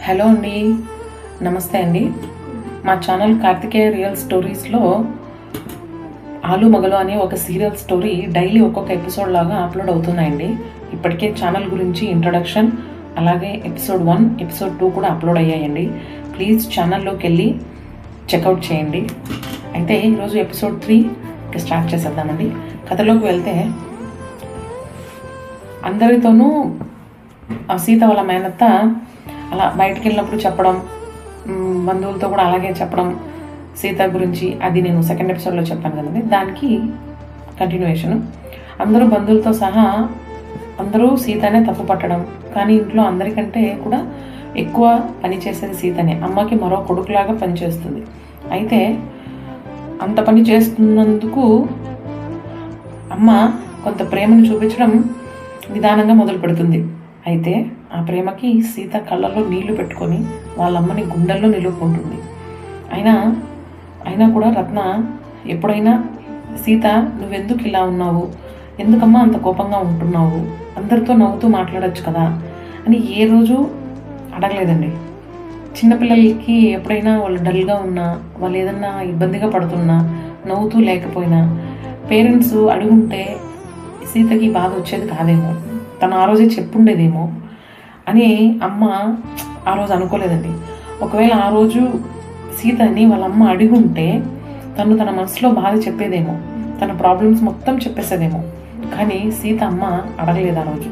Hello అండి, నమస్తే అండి. మా ఛానల్ కార్తికేయ రియల్ స్టోరీస్లో ఆలు మగలు అనే ఒక సీరియల్ స్టోరీ డైలీ ఒక్కొక్క ఎపిసోడ్ లాగా అప్లోడ్ అవుతున్నాయండి. ఇప్పటికే ఛానల్ గురించి ఇంట్రడక్షన్, అలాగే ఎపిసోడ్ 1, ఎపిసోడ్ 2 కూడా అప్లోడ్ అయ్యాయండి. ప్లీజ్ ఛానల్లోకి వెళ్ళి చెక్అవుట్ చేయండి. అయితే ఈరోజు ఎపిసోడ్ 3 స్టార్ట్ చేసేద్దామండి. కథలోకి వెళ్తే, అందరితోనూ సీత వాళ్ళ మేనత్త అలా బయటికి వెళ్ళినప్పుడు చెప్పడం, బంధువులతో కూడా అలాగే చెప్పడం సీత గురించి. అది నేను సెకండ్ ఎపిసోడ్లో చెప్పాను కదండి, దానికి కంటిన్యూయేషన్. అందరూ బంధువులతో సహా అందరూ సీతనే తప్పు పట్టడం, కానీ ఇంట్లో అందరికంటే కూడా ఎక్కువ పని చేసేది సీతనే. అమ్మకి మరో కొడుకులాగా పనిచేస్తుంది. అయితే అంత పని చేస్తున్నందుకు అమ్మ కొంత ప్రేమను చూపించడం నిదానంగా మొదలు పెడుతుంది. అయితే ఆ ప్రేమకి సీత కళ్ళల్లో నీళ్లు పెట్టుకొని వాళ్ళమ్మని గుండెల్లో నిలుపుకుంటుంది. అయినా కూడా రత్న ఎప్పుడైనా సీత, నువ్వెందుకు ఇలా ఉన్నావు, ఎందుకమ్మా అంత కోపంగా ఉంటున్నావు, అందరితో నవ్వుతూ మాట్లాడచ్చు కదా అని ఏ రోజు అడగలేదండి. చిన్నపిల్లలకి ఎప్పుడైనా వాళ్ళు డల్గా ఉన్నా, వాళ్ళు ఏదన్నా ఇబ్బందిగా పడుతున్నా, నవ్వుతూ లేకపోయినా పేరెంట్స్ అడుగుంటే సీతకి బాధ వచ్చేది కాదేమో, తను ఆ రోజే చెప్పుండేదేమో అని అమ్మ ఆ రోజు అనుకోలేదండి. ఒకవేళ ఆ రోజు సీతని వాళ్ళ అమ్మ అడిగుంటే తను తన మనసులో బాధ చెప్పేదేమో, తన ప్రాబ్లమ్స్ మొత్తం చెప్పేసేదేమో. కానీ సీత అమ్మ అడగలేదు ఆ రోజు.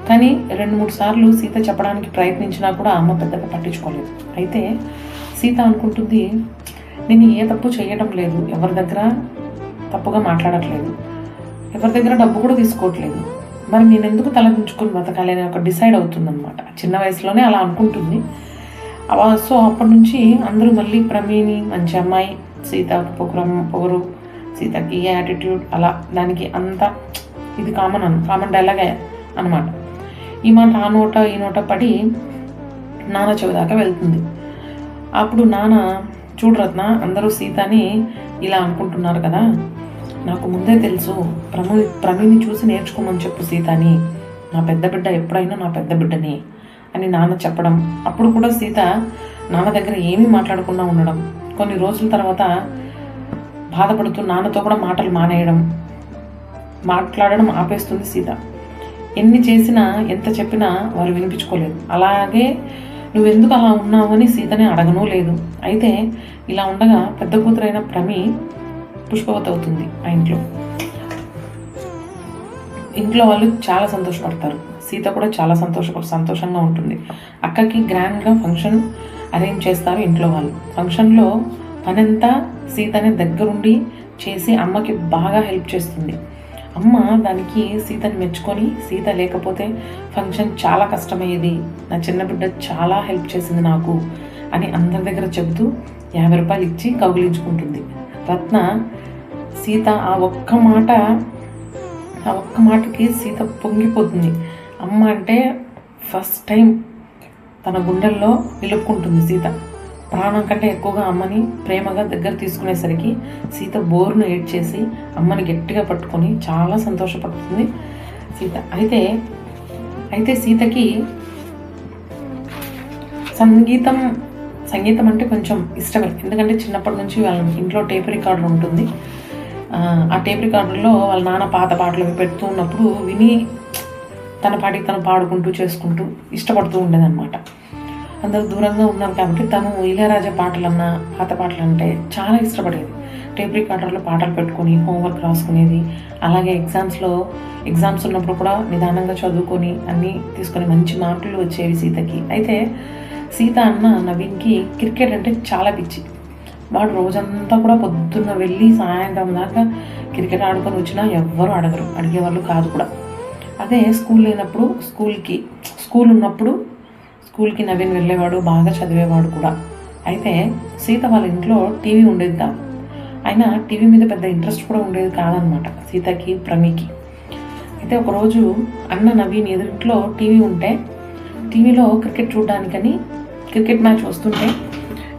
కానీ 2-3 సార్లు సీత చెప్పడానికి ప్రయత్నించినా కూడా అమ్మ పెద్దగా పట్టించుకోలేదు. అయితే సీత అనుకుంటుంది, నేను ఏ తప్పు చేయడం లేదు, ఎవరి దగ్గర తప్పుగా మాట్లాడట్లేదు, ఎవరి దగ్గర డబ్బు కూడా తీసుకోవట్లేదు, మరి నేను ఎందుకు తలదించుకొని బతకాలి అని ఒక డిసైడ్ అవుతుందన్నమాట. చిన్న వయసులోనే అలా అనుకుంటుంది. సో అప్పటి నుంచి అందరూ మళ్ళీ ప్రమీని మంచి అమ్మాయి, సీత పొగరు, సీతకి యాటిట్యూడ్, అలా దానికి అంత ఇది కామన్ డైలాగే అనమాట. ఈ మాట ఆ నోట ఈ నోట పడి నాన్న చెవి దాకా వెళ్తుంది. అప్పుడు నాన్న, చూడు రత్న, అందరూ సీతని ఇలా అనుకుంటున్నారు కదా, నాకు ముందే తెలుసు, ప్రమీని చూసి నేర్చుకోమని చెప్పు సీతని, నా పెద్ద బిడ్డ ఎప్పుడైనా నా పెద్ద బిడ్డని అని నాన్న చెప్పడం. అప్పుడు కూడా సీత నాన్న దగ్గర ఏమీ మాట్లాడకుండా ఉండడం. కొన్ని రోజుల తర్వాత బాధపడుతూ నాన్నతో కూడా మాటలు మాట్లాడడం ఆపేస్తుంది సీత. ఎన్ని చేసినా, ఎంత చెప్పినా వారు వినిపించుకోలేదు. అలాగే నువ్వెందుకు అలా ఉన్నావు అని సీతనే అడగనూ లేదు. అయితే ఇలా ఉండగా పెద్ద కూతురైన ప్రమీ పుష్పవతి అవుతుంది ఆ ఇంట్లో వాళ్ళు చాలా సంతోషపడతారు. సీత కూడా చాలా సంతోషంగా ఉంటుంది. అక్కకి గ్రాండ్గా ఫంక్షన్ అరేంజ్ చేస్తారు ఇంట్లో వాళ్ళు. ఫంక్షన్లో పనంతా సీతని దగ్గరుండి చేసి అమ్మకి బాగా హెల్ప్ చేస్తుంది. అమ్మ దానికి సీతని మెచ్చుకొని, సీత లేకపోతే ఫంక్షన్ చాలా కష్టమయ్యేది, నా చిన్న బిడ్డ చాలా హెల్ప్ చేసింది నాకు అని అందరి దగ్గర చెబుతూ 50 రూపాయలు ఇచ్చి కౌగిలించుకుంటుంది. రత్న సీత ఆ ఒక్క మాటకి సీత పొంగిపోతుంది. అమ్మ అంటే ఫస్ట్ టైం తన గుండెల్లో నిలుపుకుంటుంది సీత. ప్రాణం కంటే ఎక్కువగా అమ్మని ప్రేమగా దగ్గర తీసుకునేసరికి సీత బోరును ఏడ్చేసి అమ్మని గట్టిగా పట్టుకొని చాలా సంతోషపడుతుంది సీత. అయితే సీతకి సంగీతం అంటే కొంచెం ఇష్టమే. ఎందుకంటే చిన్నప్పటి నుంచి వాళ్ళ ఇంట్లో టేప్ రికార్డర్ ఉంటుంది. ఆ టేప్ రికార్డర్లో వాళ్ళ నాన్న పాత పాటలు పెడుతూ ఉన్నప్పుడు విని తన పాటికి తను పాడుకుంటూ చేసుకుంటూ ఇష్టపడుతూ ఉండేదన్నమాట. అందరూ దూరంగా ఉన్నారు కాబట్టి తను ఇళయరాజా పాటలన్నా, పాత పాటలు అంటే చాలా ఇష్టపడేది. టేప్ రికార్డర్లో పాటలు పెట్టుకొని హోంవర్క్ రాసుకునేది. అలాగే ఎగ్జామ్స్ ఉన్నప్పుడు కూడా నిదానంగా చదువుకొని అన్నీ తీసుకొని మంచి మార్కులు వచ్చేవి సీతకి. అయితే సీత అన్న నవీన్కి క్రికెట్ అంటే చాలా పిచ్చి. వాడు రోజంతా కూడా పొద్దున్న వెళ్ళి సాయంత్రం దాకా క్రికెట్ ఆడుకొని వచ్చినా ఎవ్వరూ అడిగేవాళ్ళు కాదు కూడా. అదే స్కూల్ ఉన్నప్పుడు స్కూల్కి నవీన్ వెళ్ళేవాడు, బాగా చదివేవాడు కూడా. అయితే సీత వాళ్ళ ఇంట్లో టీవీ ఉండేది కాదు. అయినా టీవీ మీద పెద్ద ఇంట్రెస్ట్ కూడా ఉండేది కాదనమాట సీతకి, ప్రమీకి. అయితే ఒకరోజు అన్న నవీన్ ఎదురింట్లో టీవీ ఉంటే టీవీలో క్రికెట్ చూడడానికని, క్రికెట్ మ్యాచ్ వస్తుంటే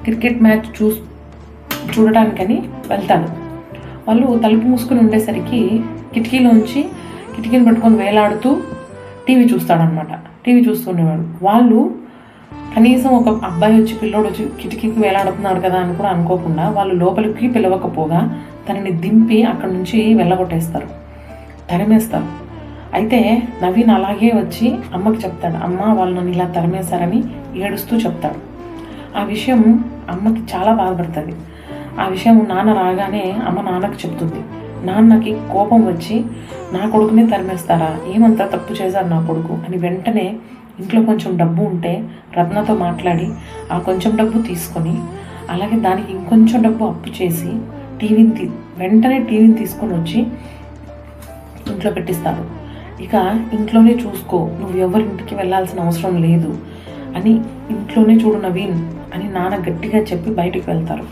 క్రికెట్ మ్యాచ్ చూడటానికని వెళ్తాడు. వాళ్ళు తలుపు మూసుకుని ఉండేసరికి కిటికీని పట్టుకొని వేలాడుతూ టీవీ చూస్తాడనమాట. టీవీ చూస్తుండేవాడు. వాళ్ళు కనీసం ఒక అబ్బాయి వచ్చి పిల్లోడు వచ్చి కిటికీకి వేలాడుతున్నాడు కదా అని కూడా అనుకోకుండా వాళ్ళు లోపలికి పిలవకపోగా తనని దింపి అక్కడి నుంచి వెళ్ళగొట్టేస్తారు, తరిమేస్తారు. అయితే నవీన్ అలాగే వచ్చి అమ్మకి చెప్తాడు, అమ్మ వాళ్ళు నన్ను ఇలా తరిమేశారని ఏడుస్తూ చెప్తాడు. ఆ విషయం అమ్మకి చాలా బాధపడుతుంది. ఆ విషయం నాన్న రాగానే అమ్మ నాన్నకి చెప్తుంది. నాన్నకి కోపం వచ్చి నా కొడుకునే తరిమేస్తారా, ఏమంతా తప్పు చేశారు నా కొడుకు అని వెంటనే ఇంట్లో కొంచెం డబ్బు ఉంటే రత్నతో మాట్లాడి ఆ కొంచెం డబ్బు తీసుకొని అలాగే దానికి ఇంకొంచెం డబ్బు అప్పు చేసి వెంటనే టీవీని తీసుకొని వచ్చి ఇంట్లో పెట్టిస్తాడు. ఇక ఇంట్లోనే చూసుకో, నువ్వు ఎవరింటికి వెళ్ళాల్సిన అవసరం లేదు అని ఇంట్లోనే చూడు నవీన్ అని నాన్న గట్టిగా చెప్పి బయటికి వెళ్తారు.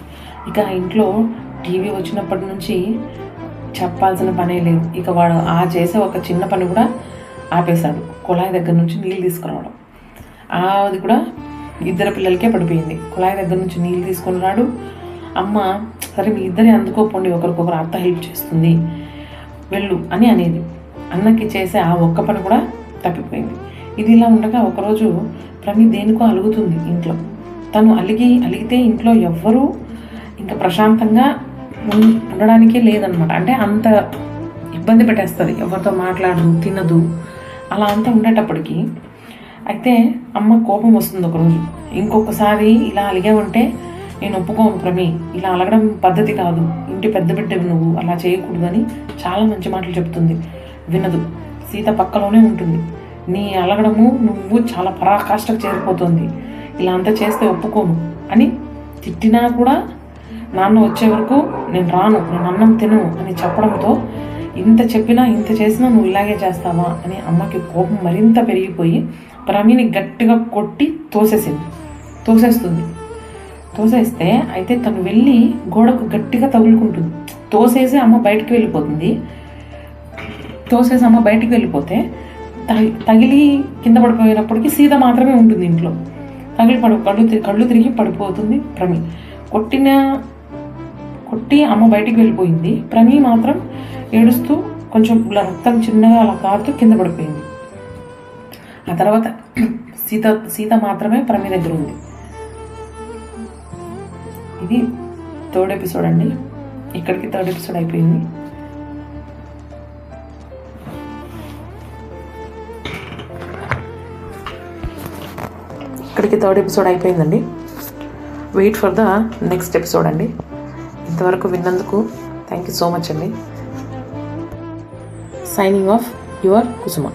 ఇక ఇంట్లో టీవీ వచ్చినప్పటి నుంచి చెప్పాల్సిన పనే లేదు. ఇక వాడు చేసే ఒక చిన్న పని కూడా ఆపేశాడు. కుళాయి దగ్గర నుంచి నీళ్ళు తీసుకురావడం, అది కూడా ఇద్దరు పిల్లలకే పడిపోయింది. కుళాయి దగ్గర నుంచి నీళ్ళు తీసుకొని రాడు. అమ్మ సరే మీ ఇద్దరే అందుకోపోండి, ఒకరికొకరు అత్త హెల్ప్ చేస్తుంది వెళ్ళు అని అనేది. అన్నకి చేసే ఆ ఒక్క పని కూడా తప్పిపోయింది. ఇది ఇలా ఉండగా ఒకరోజు ప్రమి దేనికో అలుగుతుంది ఇంట్లో. తను అలిగితే ఇంట్లో ఎవ్వరూ ఇంకా ప్రశాంతంగా ఉండడానికే లేదనమాట. అంటే అంత ఇబ్బంది పెట్టేస్తుంది, ఎవరితో మాట్లాడదు, తినదు, అలా అంతా ఉండేటప్పటికి. అయితే అమ్మ కోపం వస్తుంది ఒకరోజు, ఇంకొకసారి ఇలా అలిగావంటే నేను ఒప్పుకోను ప్రమి, ఇలా అలగడం పద్ధతి కాదు, ఇంటి పెద్ద బిడ్డవి నువ్వు, అలా చేయకూడదు అని చాలా మంచి మాటలు చెప్తుంది. వినదు. సీత పక్కలోనే ఉంటుంది. నీ అలగడము నువ్వు చాలా పరాకాష్ఠకు చేరిపోతుంది, ఇలా అంతా చేస్తే ఒప్పుకోను అని తిట్టినా కూడా నాన్న వచ్చే వరకు నేను రాను, నేను అన్నం తిను అని చెప్పడంతో ఇంత చెప్పినా ఇంత చేసినా నువ్వు ఇలాగే చేస్తావా అని అమ్మకి కోపం మరింత పెరిగిపోయి ప్రమిని గట్టిగా కొట్టి తోసేస్తుంది. తోసేస్తే అయితే తను వెళ్ళి గోడకు గట్టిగా తగులుకుంటుంది. తోసేసి అమ్మ బయటికి వెళ్ళిపోతే తగిలి కింద పడిపోయినప్పటికీ సీత మాత్రమే ఉంటుంది ఇంట్లో. కళ్ళు తిరిగి పడిపోతుంది ప్రమి. కొట్టి అమ్మ బయటికి వెళ్ళిపోయింది. ప్రమి మాత్రం ఏడుస్తూ కొంచెం రక్తం చిన్నగా అలా కారుతూ కింద పడిపోయింది. ఆ తర్వాత సీత మాత్రమే ప్రమి దగ్గర ఉంది. ఇది 3rd ఎపిసోడ్ అండి. ఇక్కడికి 3rd ఎపిసోడ్ అయిపోయింది. ఇక్కడికి 3rd ఎపిసోడ్ అయిపోయిందండి. Wait for the next episode అండి. ఇంతవరకు విన్నందుకు థ్యాంక్ యూ సో మచ్ అండి. Signing off your Kusum.